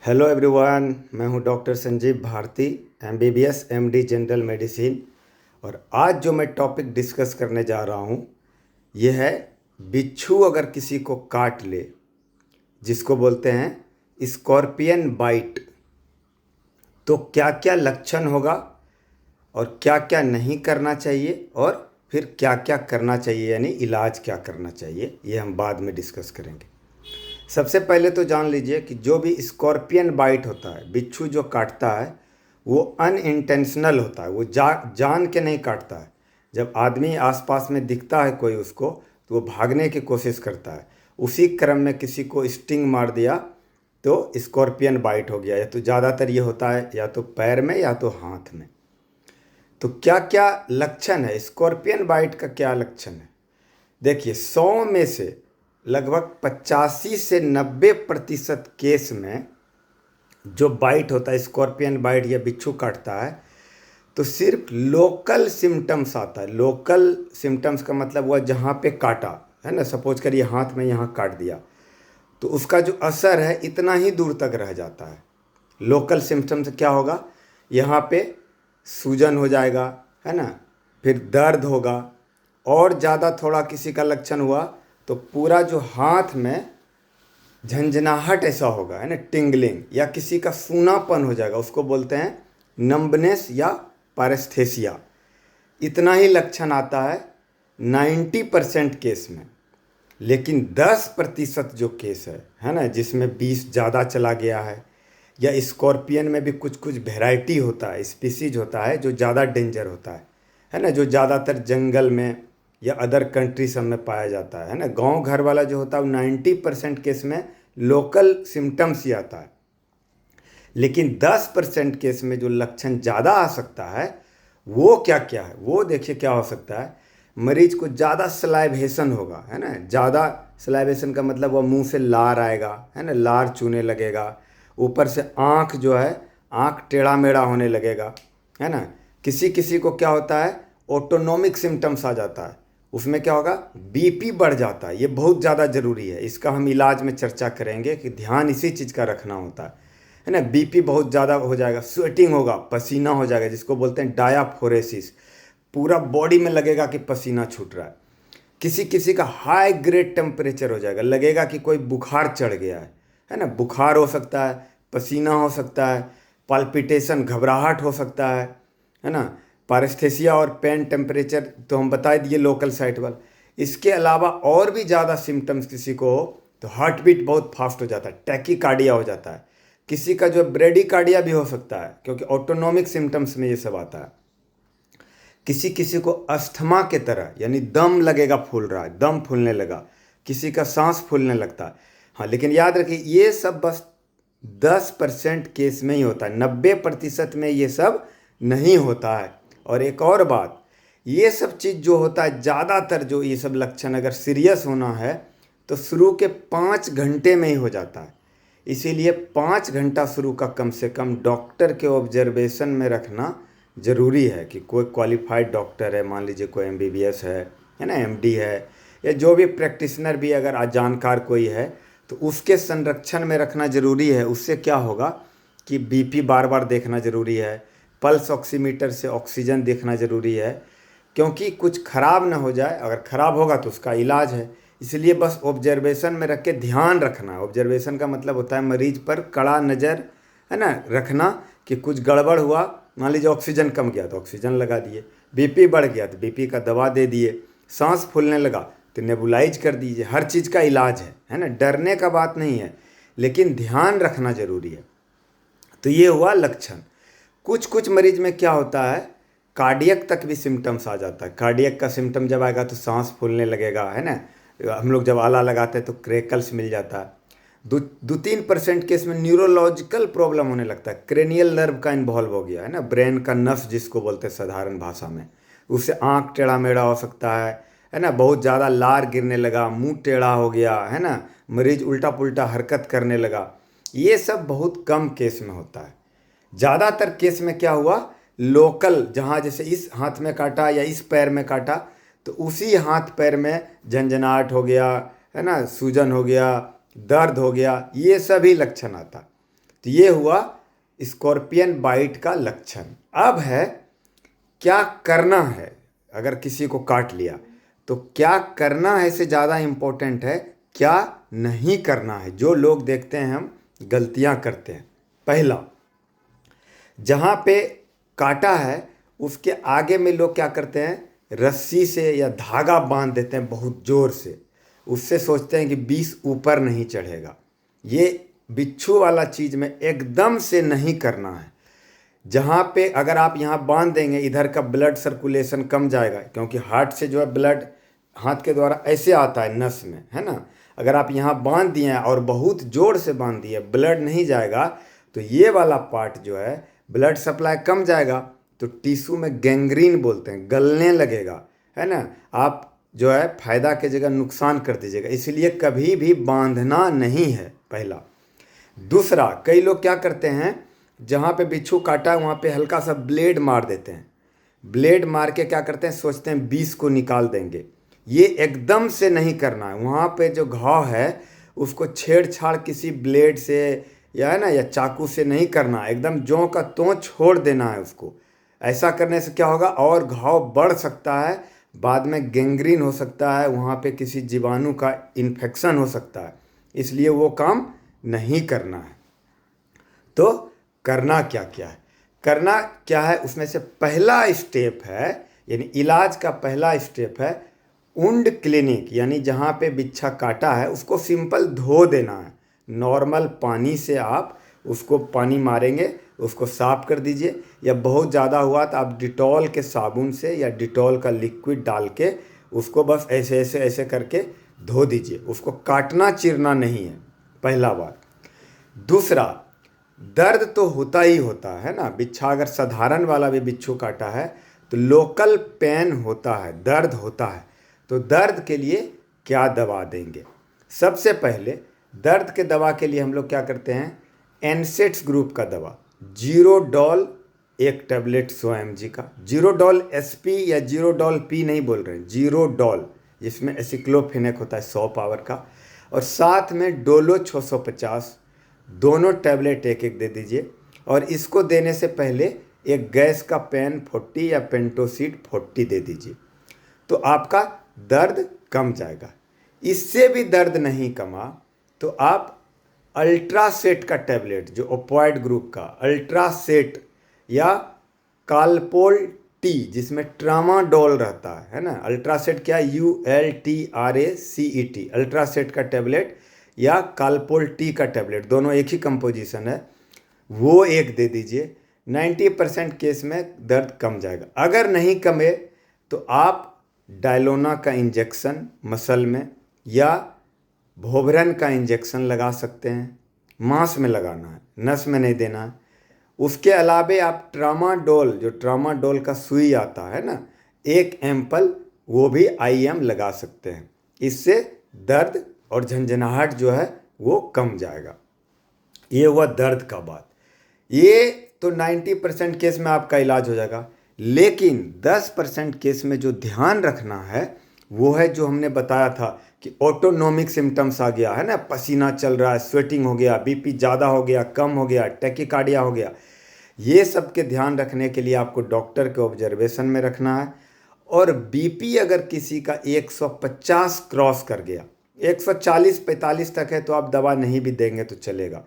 Hello everyone, मैं हूं doctor Sanjeev Bharti, MBBS MD general medicine. और आज जो मैं टॉपिक डिस्कस करने जा रहा हूं यह है बिच्छू अगर किसी को काट ले, जिसको बोलते हैं स्कॉर्पियन बाइट, तो क्या क्या लक्षण होगा और क्या क्या नहीं करना चाहिए और फिर क्या क्या करना चाहिए, यानी इलाज क्या करना चाहिए, ये हम बाद में डिस्कस करेंगे। सबसे पहले तो जान लीजिए कि जो भी स्कॉर्पियन बाइट होता है, बिच्छू जो काटता है, वो अनइंटेंशनल होता है। वो जान के नहीं काटता है। जब आदमी आसपास में दिखता है कोई उसको, तो वो भागने की कोशिश करता है। उसी क्रम में किसी को स्टिंग मार दिया तो स्कॉर्पियन बाइट हो गया। या तो ज़्यादातर ये होता है या तो पैर में या तो हाथ में। तो क्या क्या लक्षण है, स्कॉर्पियन बाइट का क्या लक्षण है? देखिए, 100 में से लगभग 85 से 90% केस में जो बाइट होता है, स्कॉर्पियन बाइट या बिच्छू काटता है, तो सिर्फ लोकल सिम्टम्स आता है। लोकल सिम्टम्स का मतलब हुआ जहाँ पे काटा है ना, सपोज करिए हाथ में यहाँ काट दिया, तो उसका जो असर है इतना ही दूर तक रह जाता है। लोकल सिम्टम्स क्या होगा? यहाँ पे सूजन हो जाएगा, है ना, फिर दर्द होगा, और ज़्यादा थोड़ा किसी का लक्षण हुआ तो पूरा जो हाथ में झंझनाहट ऐसा होगा, है ना, टिंगलिंग, या किसी का सूनापन हो जाएगा, उसको बोलते हैं नंबनेस या पैरेस्थेसिया। इतना ही लक्षण आता है 90% केस में। लेकिन 10% जो केस है ना, जिसमें 20 ज़्यादा चला गया है, या स्कॉर्पियन में भी कुछ कुछ वेराइटी होता है, स्पीसीज होता है जो ज़्यादा डेंजर होता है ना, जो ज़्यादातर जंगल में या अदर कंट्री सब में पाया जाता है ना। गांव घर वाला जो होता है वो 90% केस में लोकल सिम्टम्स ही आता है। लेकिन 10% केस में जो लक्षण ज़्यादा आ सकता है वो क्या क्या है, वो देखिए क्या हो सकता है। मरीज को ज़्यादा सलाइवेशन होगा, है ना। ज़्यादा सलाइवेशन का मतलब वो मुंह से लार आएगा, है ना, लार चूने लगेगा। ऊपर से आँख जो है, आँख टेढ़ा मेढ़ा होने लगेगा, है ना। किसी किसी को क्या होता है, ऑटोनोमिक सिम्टम्स आ जाता है। उसमें क्या होगा, बीपी बढ़ जाता है। ये बहुत ज़्यादा ज़रूरी है, इसका हम इलाज में चर्चा करेंगे कि ध्यान इसी चीज़ का रखना होता है ना। बीपी बहुत ज़्यादा हो जाएगा, स्वेटिंग होगा, पसीना हो जाएगा, जिसको बोलते हैं डायाफोरेसिस। पूरा बॉडी में लगेगा कि पसीना छूट रहा है। किसी किसी का हाई ग्रेड टेम्परेचर हो जाएगा, लगेगा कि कोई बुखार चढ़ गया है ना। बुखार हो सकता है, पसीना हो सकता है, पाल्पिटेशन, घबराहट हो सकता है ना। पैरेस्थेसिया और पेन टेम्परेचर तो हम बता दिए लोकल साइट वाला। इसके अलावा और भी ज़्यादा सिम्टम्स किसी को हो तो हार्ट बीट बहुत फास्ट हो जाता है, टैकीकार्डिया हो जाता है। किसी का जो ब्रेडिकार्डिया भी हो सकता है, क्योंकि ऑटोनोमिक सिम्टम्स में ये सब आता है। किसी किसी को अस्थमा के तरह, यानी दम लगेगा फूल रहा है, दम फूलने लगा, किसी का सांस फूलने लगता है। हाँ, लेकिन याद रखिए ये सब बस 10% केस में ही होता है, 90% में ये सब नहीं होता है। और एक और बात, ये सब चीज़ जो होता है, ज़्यादातर जो ये सब लक्षण अगर सीरियस होना है तो शुरू के 5 घंटे में ही हो जाता है। इसीलिए 5 घंटा शुरू का कम से कम डॉक्टर के ऑब्जर्वेशन में रखना ज़रूरी है। कि कोई क्वालिफाइड डॉक्टर है, मान लीजिए कोई एमबीबीएस है ना, एमडी है, या जो भी प्रैक्टिशनर भी अगर जानकार कोई है, तो उसके संरक्षण में रखना ज़रूरी है। उससे क्या होगा कि बीपी बार बार देखना ज़रूरी है, पल्स ऑक्सीमीटर से ऑक्सीजन देखना ज़रूरी है, क्योंकि कुछ ख़राब ना हो जाए। अगर ख़राब होगा तो उसका इलाज है। इसलिए बस ऑब्जर्वेशन में रख के ध्यान रखना है। ऑब्जर्वेशन का मतलब होता है मरीज पर कड़ा नज़र, है ना, रखना कि कुछ गड़बड़ हुआ। मान लीजिए ऑक्सीजन कम गया तो ऑक्सीजन लगा दिए, बीपी बढ़ गया तो बीपी का दवा दे दिए, सांस फूलने लगा तो नेबुलाइज कर दीजिए। हर चीज़ का इलाज है ना, डरने का बात नहीं है, लेकिन ध्यान रखना ज़रूरी है। तो ये हुआ लक्षण। कुछ कुछ मरीज में क्या होता है, कार्डियक तक भी सिम्टम्स आ जाता है। कार्डियक का सिम्टम जब आएगा तो सांस फूलने लगेगा, है ना। हम लोग जब आला लगाते हैं तो क्रेकल्स मिल जाता है। 2-3% केस में न्यूरोलॉजिकल प्रॉब्लम होने लगता है, क्रेनियल नर्व का इन्वॉल्व हो गया, है ना, ब्रेन का नस जिसको बोलते हैं साधारण भाषा में। उससे आँख टेढ़ा मेढ़ा हो सकता है ना। बहुत ज़्यादा लार गिरने लगा, मुंह टेढ़ा हो गया, है ना, मरीज उल्टा पुल्टा हरकत करने लगा। ये सब बहुत कम केस में होता है। ज़्यादातर केस में क्या हुआ, लोकल, जहाँ जैसे इस हाथ में काटा या इस पैर में काटा तो उसी हाथ पैर में झंझनाहट हो गया, है ना, सूजन हो गया, दर्द हो गया, ये सभी लक्षण आता। तो ये हुआ स्कॉर्पियन बाइट का लक्षण। अब है क्या करना है, अगर किसी को काट लिया तो क्या करना है से ज़्यादा इम्पोर्टेंट है क्या नहीं करना है। जो लोग देखते हैं हम गलतियां करते हैं, पहला, जहाँ पे काटा है उसके आगे में लोग क्या करते हैं, रस्सी से या धागा बांध देते हैं बहुत ज़ोर से, उससे सोचते हैं कि विष ऊपर नहीं चढ़ेगा। ये बिच्छू वाला चीज़ में एकदम से नहीं करना है। जहाँ पे अगर आप यहाँ बांध देंगे, इधर का ब्लड सर्कुलेशन कम जाएगा, क्योंकि हार्ट से जो है ब्लड हाथ के द्वारा ऐसे आता है नस में, है ना। अगर आप यहाँ बांध दिए हैं और बहुत ज़ोर से बांध दिए, ब्लड नहीं जाएगा, तो ये वाला पार्ट जो है ब्लड सप्लाई कम जाएगा, तो टिश्यू में गैंग्रीन बोलते हैं, गलने लगेगा, है ना। आप जो है फायदा की जगह नुकसान कर दीजिएगा, इसलिए कभी भी बांधना नहीं है, पहला। दूसरा, कई लोग क्या करते हैं, जहाँ पे बिच्छू काटा है वहाँ पे हल्का सा ब्लेड मार देते हैं। ब्लेड मार के क्या करते हैं, सोचते हैं विष को निकाल देंगे। ये एकदम से नहीं करना है। वहाँ पे जो घाव है उसको छेड़छाड़ किसी ब्लेड से या है ना या चाकू से नहीं करना, एकदम ज्यों का त्यों छोड़ देना है उसको। ऐसा करने से क्या होगा, और घाव बढ़ सकता है, बाद में गैंग्रीन हो सकता है, वहाँ पे किसी जीवाणु का इन्फेक्शन हो सकता है, इसलिए वो काम नहीं करना है। तो करना क्या क्या है, करना क्या है, उसमें से पहला स्टेप है, यानी इलाज का पहला स्टेप है वुंड क्लिनिक, यानी जहाँ पे बिच्छा काटा है उसको सिंपल धो देना है। नॉर्मल पानी से आप उसको पानी मारेंगे, उसको साफ कर दीजिए, या बहुत ज़्यादा हुआ तो आप डिटॉल के साबुन से या डिटॉल का लिक्विड डाल के उसको बस ऐसे ऐसे ऐसे करके धो दीजिए। उसको काटना चीरना नहीं है, पहला बात। दूसरा, दर्द तो होता ही होता है ना, बिच्छा अगर साधारण वाला भी बिच्छू काटा है तो लोकल पेन होता है, दर्द होता है। तो दर्द के लिए क्या दवा देंगे, सबसे पहले दर्द के दवा के लिए हम लोग क्या करते हैं, एनसेट्स ग्रुप का दवा, जीरोडॉल एक टैबलेट 100 mg का, जीरोडॉल SP या जीरोडॉल P नहीं बोल रहे हैं, जीरोडॉल, जिसमें एसिक्लोफेनेक होता है 100 पावर का, और साथ में डोलो 650, दोनों टैबलेट एक एक दे दीजिए। और इसको देने से पहले एक गैस का पेन 40 या पेंटोसिड 40 दे दीजिए, तो आपका दर्द कम जाएगा। इससे भी दर्द नहीं कमा तो आप अल्ट्रासेट का टैबलेट, जो ओपॉइड ग्रुप का अल्ट्रासेट या कालपोल टी, जिसमें ट्रामाडोल रहता है ना, अल्ट्रासेट क्या, ULTRACET, अल्ट्रासेट का टैबलेट या कालपोल टी का टैबलेट, दोनों एक ही कंपोजिशन है, वो एक दे दीजिए। 90% केस में दर्द कम जाएगा। अगर नहीं कमे तो आप डायलोना का इंजेक्शन मसल में या भोभरन का इंजेक्शन लगा सकते हैं, मांस में लगाना है, नस में नहीं देना है। उसके अलावे आप ट्रामाडोल, जो ट्रामाडोल का सुई आता है ना, 1 एम्पल, वो भी IM लगा सकते हैं। इससे दर्द और झंझनाहट जो है वो कम जाएगा। ये हुआ दर्द का बात। ये तो 90% केस में आपका इलाज हो जाएगा, लेकिन 10% केस में जो ध्यान रखना है वो है जो हमने बताया था कि ऑटोनोमिक सिम्टम्स आ गया है ना, पसीना चल रहा है, स्वेटिंग हो गया, BP ज़्यादा हो गया, कम हो गया, टैकीकार्डिया हो गया। ये सब के ध्यान रखने के लिए आपको डॉक्टर के ऑब्जर्वेशन में रखना है। और BP अगर किसी का 150 क्रॉस कर गया, 140-45 तक है तो आप दवा नहीं भी देंगे तो चलेगा,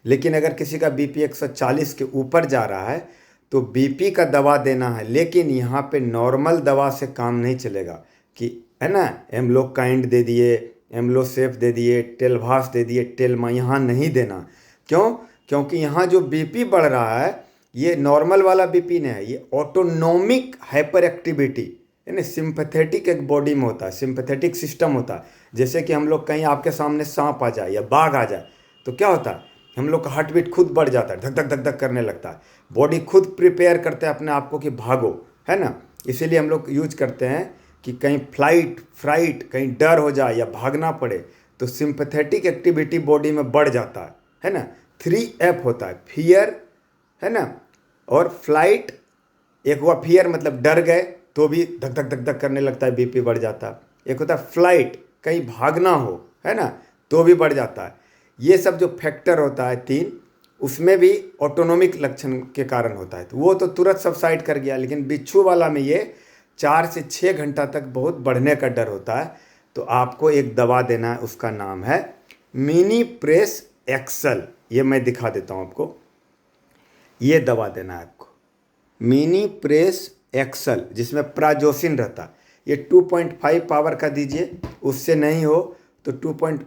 लेकिन अगर किसी का BP 140 के ऊपर जा रहा है तो BP का दवा देना है। लेकिन यहाँ पे नॉर्मल दवा से काम नहीं चलेगा कि है ना, एम्लोकाइंड दे दिए, एम्लोसेफ दे दिए, टेलभास दे दिए, टेलमा, यहाँ नहीं देना। क्यों? क्योंकि यहाँ जो BP बढ़ रहा है ये नॉर्मल वाला BP नहीं है, ये ऑटोनोमिक हाइपर एक्टिविटी, यानी सिंपैथेटिक एक बॉडी में होता है, सिंपैथेटिक सिस्टम होता है। जैसे कि हम लोग कहीं आपके सामने सांप आ जाए या बाघ आ जाए तो क्या होता है, हम लोग का हार्ट बीट खुद बढ़ जाता है, धक धक धक धक करने लगता है, बॉडी खुद प्रिपेयर करते हैं अपने आप को कि भागो, है ना। इसीलिए हम लोग यूज करते हैं कि कहीं फ्राइट कहीं डर हो जाए या भागना पड़े तो सिंपैथेटिक एक्टिविटी बॉडी में बढ़ जाता है ना। 3F होता है, फियर, है ना, और फ्लाइट। एक हुआ फियर, मतलब डर गए तो भी धक धक धक धक करने लगता है, BP बढ़ जाता है। एक होता है फ्लाइट, कहीं भागना हो, है ना, तो भी बढ़ जाता है। ये सब जो फैक्टर होता है 3, उसमें भी ऑटोनोमिक लक्षण के कारण होता है, तो वो तो तुरंत सबसाइड कर गया। लेकिन बिच्छू वाला में ये 4 से 6 घंटा तक बहुत बढ़ने का डर होता है। तो आपको एक दवा देना है, उसका नाम है मिनी प्रेस एक्सल। ये मैं दिखा देता हूँ आपको, ये दवा देना है आपको मिनी प्रेस एक्सल, जिसमें प्राजोसिन रहता है। ये 2.5 पावर का दीजिए, उससे नहीं हो तो 2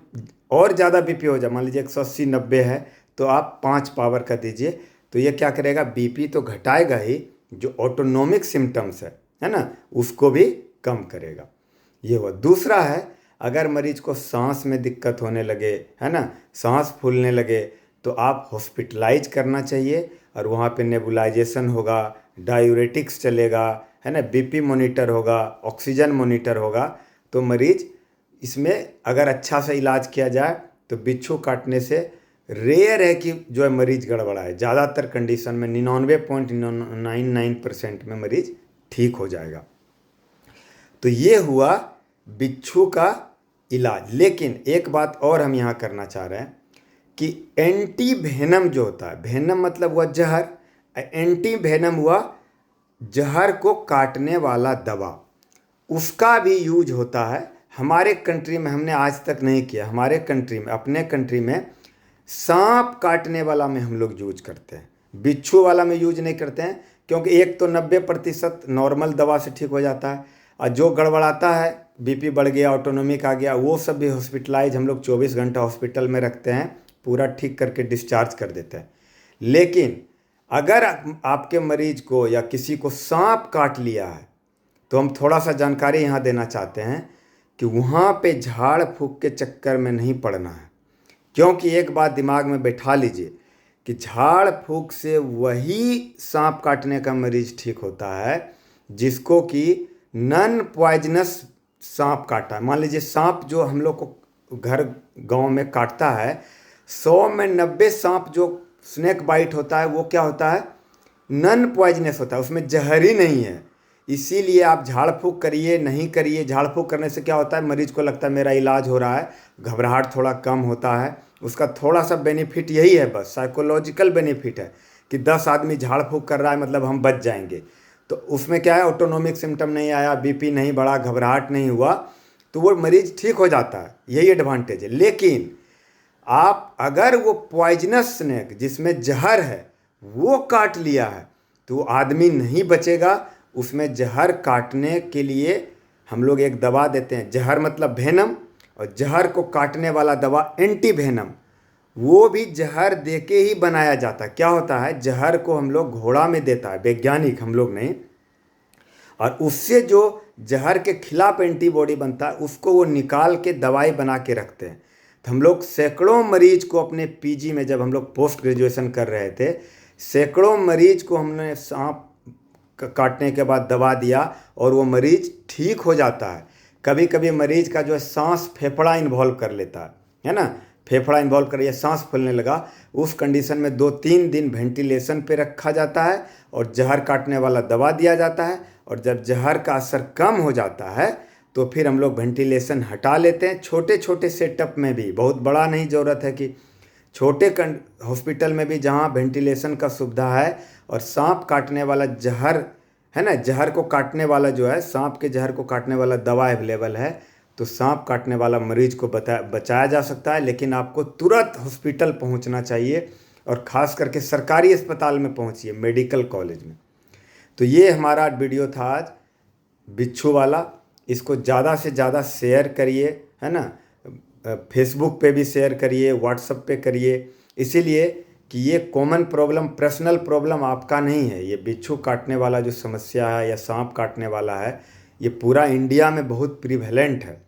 और ज़्यादा बीपी हो जाए, मान लीजिए 180-90 है तो आप 5 पावर का दीजिए। तो ये क्या करेगा, बीपी तो घटाएगा ही, जो ऑटोनोमिक सिम्टम्स है ना, उसको भी कम करेगा। ये हुआ। दूसरा है, अगर मरीज को सांस में दिक्कत होने लगे, है ना, सांस फूलने लगे, तो आप हॉस्पिटलाइज करना चाहिए और वहाँ पे नेबुलाइजेशन होगा, डायूरेटिक्स चलेगा, है ना, बीपी मॉनिटर होगा, ऑक्सीजन मॉनिटर होगा। तो मरीज इसमें अगर अच्छा सा इलाज किया जाए तो बिच्छू काटने से रेयर है कि जो है मरीज गड़बड़ाए। ज़्यादातर कंडीशन में 99.99% में मरीज ठीक हो जाएगा। तो ये हुआ बिच्छू का इलाज। लेकिन एक बात और हम यहाँ करना चाह रहे हैं कि एंटी वेनम जो होता है, वेनम मतलब हुआ जहर, एंटी वेनम हुआ जहर को काटने वाला दवा, उसका भी यूज होता है। हमारे कंट्री में हमने आज तक नहीं किया, हमारे कंट्री में, अपने कंट्री में सांप काटने वाला में हम लोग यूज करते हैं, बिच्छू वाला में यूज नहीं करते हैं। क्योंकि एक तो 90% नॉर्मल दवा से ठीक हो जाता है, और जो गड़बड़ाता है, बीपी बढ़ गया, ऑटोनोमिक आ गया, वो सब भी हॉस्पिटलाइज हम लोग 24 घंटा हॉस्पिटल में रखते हैं, पूरा ठीक करके डिस्चार्ज कर देते हैं। लेकिन अगर आपके मरीज को या किसी को सांप काट लिया है, तो हम थोड़ा सा जानकारी यहाँ देना चाहते हैं कि वहाँ पे झाड़ फूक के चक्कर में नहीं पड़ना है। क्योंकि एक बात दिमाग में बैठा लीजिए कि झाड़ फूक से वही सांप काटने का मरीज ठीक होता है जिसको कि नॉन पॉइजनस सांप काटा है। मान लीजिए सांप जो हम लोग को घर गांव में काटता है, 100 में 90 सांप जो स्नेक बाइट होता है वो क्या होता है, नॉन पॉइजनस होता है, उसमें जहर ही नहीं है। इसीलिए आप झाड़ फूक करिए नहीं करिए, झाड़ फूक करने से क्या होता है, मरीज को लगता है मेरा इलाज हो रहा है, घबराहट थोड़ा कम होता है, उसका थोड़ा सा बेनिफिट यही है, बस साइकोलॉजिकल बेनिफिट है कि 10 आदमी झाड़ फूक कर रहा है मतलब हम बच जाएंगे। तो उसमें क्या है, ऑटोनोमिक सिम्टम नहीं आया, बीपी नहीं बढ़ा, घबराहट नहीं हुआ, तो वो मरीज ठीक हो जाता है, यही एडवांटेज है। लेकिन आप अगर वो पॉइजनस स्नेक जिसमें जहर है वो काट लिया है तो वो आदमी नहीं बचेगा। उसमें जहर काटने के लिए हम लोग एक दवा देते हैं, जहर मतलब वेनम, और जहर को काटने वाला दवा एंटी वेनम, वो भी जहर दे के ही बनाया जाता है। क्या होता है, जहर को हम लोग घोड़ा में देता है वैज्ञानिक, हम लोग नहीं, और उससे जो जहर के खिलाफ एंटीबॉडी बनता है उसको वो निकाल के दवाई बना के रखते हैं। तो हम लोग सैकड़ों मरीज को अपने पीजी में, जब हम लोग पोस्ट ग्रेजुएशन कर रहे थे, सैकड़ों मरीज को हमने सांप काटने के बाद दवा दिया और वो मरीज ठीक हो जाता है। कभी कभी मरीज का जो है सांस फेफड़ा इन्वॉल्व कर लेता है ना, फेफड़ा इन्वॉल्व कर, सांस फूलने लगा, उस कंडीशन में 2-3 दिन वेंटिलेशन पे रखा जाता है और जहर काटने वाला दवा दिया जाता है। और जब जहर का असर कम हो जाता है तो फिर हम लोग वेंटिलेशन हटा लेते हैं। छोटे छोटे सेटअप में भी, बहुत बड़ा नहीं ज़रूरत है कि छोटे हॉस्पिटल में भी जहाँ वेंटिलेशन का सुविधा है और सांप काटने वाला जहर है ना, जहर को काटने वाला जो है, सांप के जहर को काटने वाला दवा अवेलेबल है, तो सांप काटने वाला मरीज को बचाया जा सकता है। लेकिन आपको तुरंत हॉस्पिटल पहुंचना चाहिए और ख़ास करके सरकारी अस्पताल में पहुंचिए, मेडिकल कॉलेज में। तो ये हमारा वीडियो था आज बिच्छू वाला। इसको ज़्यादा से ज़्यादा शेयर करिए, है ना, फेसबुक पे भी शेयर करिए, व्हाट्सएप पे करिए, इसीलिए कि ये कॉमन प्रॉब्लम, पर्सनल प्रॉब्लम आपका नहीं है। ये बिच्छू काटने वाला जो समस्या है या सांप काटने वाला है, ये पूरा इंडिया में बहुत प्रिवेलेंट है।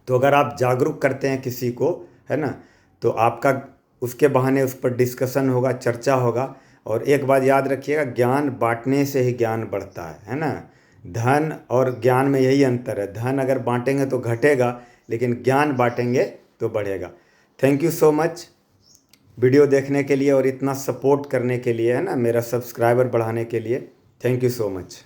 तो अगर आप जागरूक करते हैं किसी को, है ना, तो आपका उसके बहाने उस पर डिस्कशन होगा, चर्चा होगा। और एक बात याद रखिएगा, ज्ञान बांटने से ही ज्ञान बढ़ता है ना। धन और ज्ञान में यही अंतर है, धन अगर बांटेंगे तो घटेगा, लेकिन ज्ञान बांटेंगे तो बढ़ेगा। Thank you so much video देखने के लिए और इतना सपोर्ट करने के लिए, है ना, मेरा सब्सक्राइबर बढ़ाने के लिए। Thank you so much.